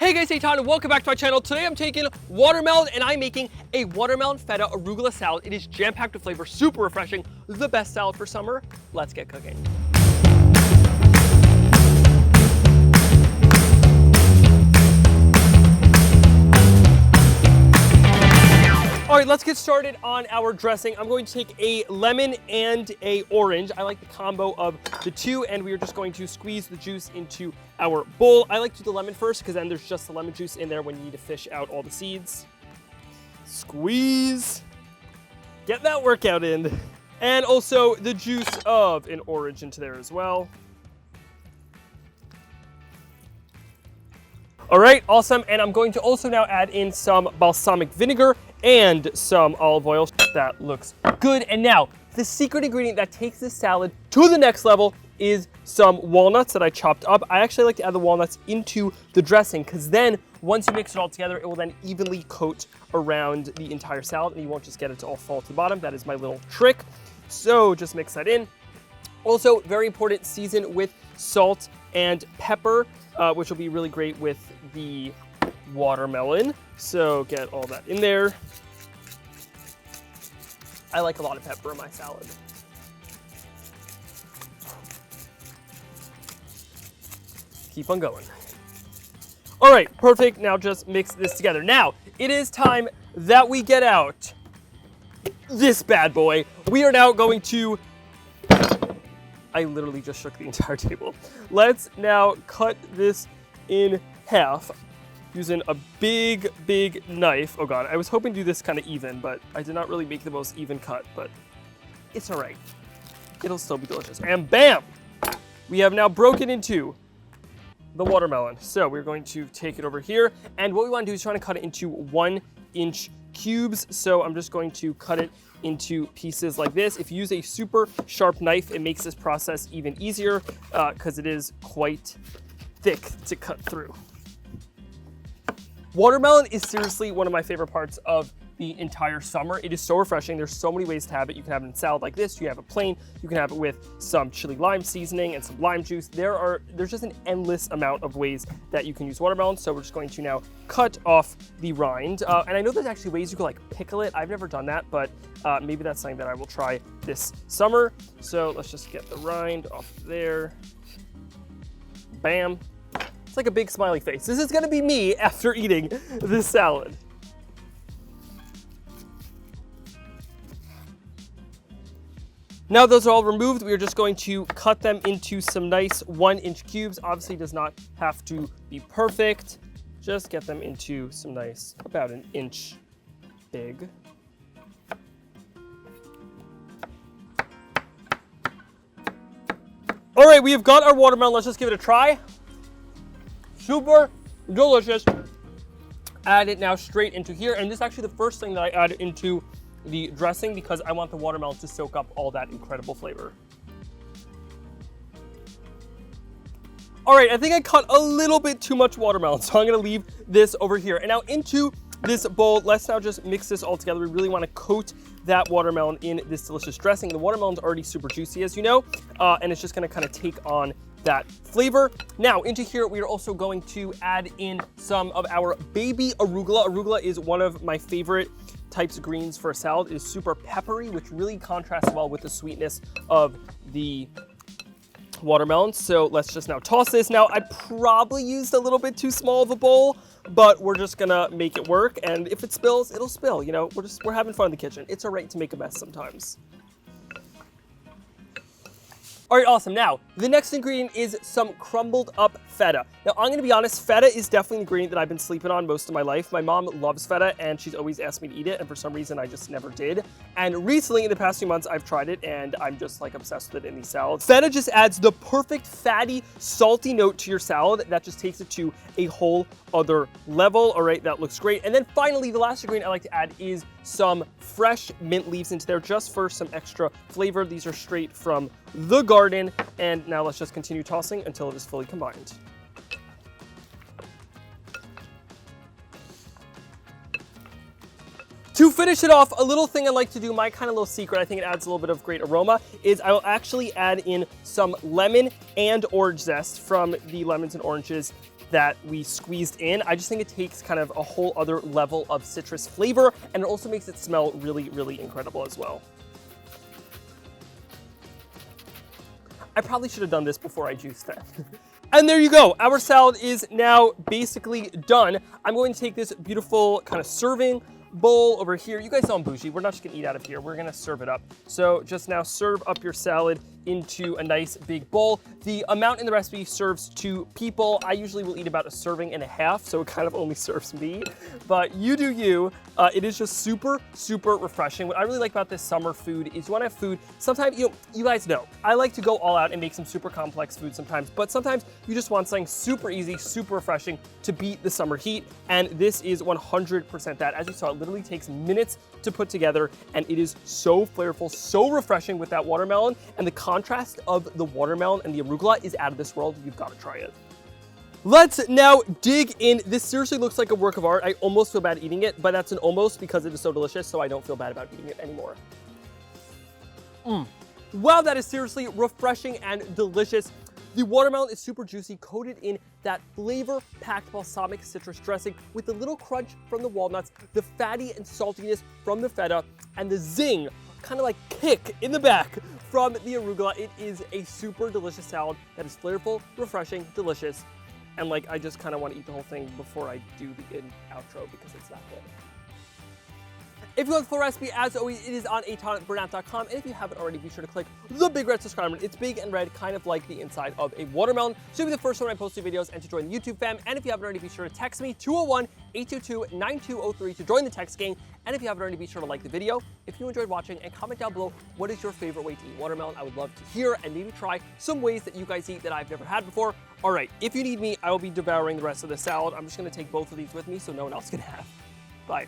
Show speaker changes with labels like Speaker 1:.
Speaker 1: Hey guys, Eitan, and welcome back to my channel. Today I'm taking watermelon and I'm making a watermelon feta arugula salad. It is jam-packed with flavor, super refreshing, the best salad for summer. Let's get cooking. All right, let's get started on our dressing. I'm going to take a lemon and a orange. I like the combo of the two, and we are just going to squeeze the juice into our bowl. I like to do the lemon first because then there's just the lemon juice in there when you need to fish out all the seeds. Squeeze. Get that workout in. And also the juice of an orange into there as well. All right, awesome. And I'm going to also now add in some balsamic vinegar and some olive oil. That looks good. And now, the secret ingredient that takes this salad to the next level is some walnuts that I chopped up. I actually like to add the walnuts into the dressing because then once you mix it all together, it will then evenly coat around the entire salad and you won't just get it to all fall to the bottom. That is my little trick. So just mix that in. Also, very important, season with salt and pepper, which will be really great with the watermelon. So get all that in there. I like a lot of pepper in my salad. Keep on going. All right, perfect. Now just mix this together. Now, it is time that we get out this bad boy. We are now going to, I literally just shook the entire table. Let's now cut this in half using a big knife. Oh God, I was hoping to do this kind of even, but I did not really make the most even cut, but it's all right. It'll still be delicious. And bam! We have now broken into the watermelon. So we're going to take it over here. And what we want to do is try to cut it into 1-inch cubes. So I'm just going to cut it into pieces like this. If you use a super sharp knife, it makes this process even easier because it is quite thick to cut through. Watermelon is seriously one of my favorite parts of the entire summer. It is so refreshing. There's so many ways to have it. You can have it in salad like this. You have it plain. You can have it with some chili lime seasoning and some lime juice. There's just an endless amount of ways that you can use watermelon. So we're just going to now cut off the rind. And I know there's actually ways you can like pickle it. I've never done that, but maybe that's something that I will try this summer. So let's just get the rind off there. Bam. It's like a big smiley face. This is gonna be me after eating this salad. Now those are all removed, we are just going to cut them into some nice 1-inch cubes. Obviously does not have to be perfect. Just get them into some nice, about 1 inch big. All right, we have got our watermelon. Let's just give it a try. Super delicious. Add it now straight into here. And this is actually the first thing that I add into the dressing because I want the watermelon to soak up all that incredible flavor. All right, I think I cut a little bit too much watermelon, so I'm gonna leave this over here. And now into this bowl, let's now just mix this all together. We really wanna coat that watermelon in this delicious dressing. The watermelon's already super juicy, as you know, and it's just gonna kind of take on that flavor. Now into here, we are also going to add in some of our baby arugula. Arugula is one of my favorite types of greens for a salad. It is super peppery, which really contrasts well with the sweetness of the watermelon. So let's just now toss this. Now I probably used a little bit too small of a bowl, but we're just gonna make it work. And if it spills, it'll spill. You know, we're having fun in the kitchen. It's all right to make a mess sometimes. All right, awesome. Now, the next ingredient is some crumbled up feta. Now, I'm gonna be honest, feta is definitely an ingredient that I've been sleeping on most of my life. My mom loves feta and she's always asked me to eat it, and for some reason I just never did. And recently, in the past few months, I've tried it and I'm just like obsessed with it in these salads. Feta just adds the perfect fatty, salty note to your salad that just takes it to a whole other level. All right, that looks great. And then finally, the last ingredient I like to add is some fresh mint leaves into there just for some extra flavor. These are straight from the garden. And now let's just continue tossing until it is fully combined. To finish it off, a little thing I like to do, my kind of little secret, I think it adds a little bit of great aroma, is I will actually add in some lemon and orange zest from the lemons and oranges that we squeezed in. I just think it takes kind of a whole other level of citrus flavor, and it also makes it smell really, really incredible as well. I probably should have done this before I juiced that. And there you go. Our salad is now basically done. I'm going to take this beautiful kind of serving bowl over here. You guys sound bougie. We're not just gonna eat out of here. We're gonna serve it up. So just now serve up your salad into a nice big bowl. The amount in the recipe serves 2 people. I usually will eat about 1.5 servings, so it kind of only serves me, but you do you. It is just super, super refreshing. What I really like about this summer food is you wanna have food, sometimes, you guys know, I like to go all out and make some super complex food sometimes, but sometimes you just want something super easy, super refreshing to beat the summer heat, and this is 100% that. As you saw, it literally takes minutes to put together, and it is so flavorful, so refreshing with that watermelon, and the contrast of the watermelon and the arugula is out of this world. You've got to try it. Let's now dig in. This seriously looks like a work of art. I almost feel bad eating it, but that's an almost because it is so delicious, so I don't feel bad about eating it anymore. Wow, that is seriously refreshing and delicious. The watermelon is super juicy, coated in that flavor-packed balsamic citrus dressing with the little crunch from the walnuts, the fatty and saltiness from the feta, and the zing, kind of like kick in the back from the arugula. It is a super delicious salad that is flavorful, refreshing, delicious, and like I just kind of want to eat the whole thing before I do the outro because it's that good. If you want the full recipe, as always, it is on eitanbernath.com, and if you haven't already, be sure to click the big red subscribe button. It's big and red, kind of like the inside of a watermelon, so you'll be the first one I post new videos and to join the YouTube fam. And if you haven't already, be sure to text me 201-822-9203 to join the text gang. And if you haven't already, be sure to like the video if you enjoyed watching, and comment down below what is your favorite way to eat watermelon. I would love to hear and maybe try some ways that you guys eat that I've never had before. All right, if you need me, I will be devouring the rest of the salad. I'm just going to take both of these with me so no one else can have. Bye.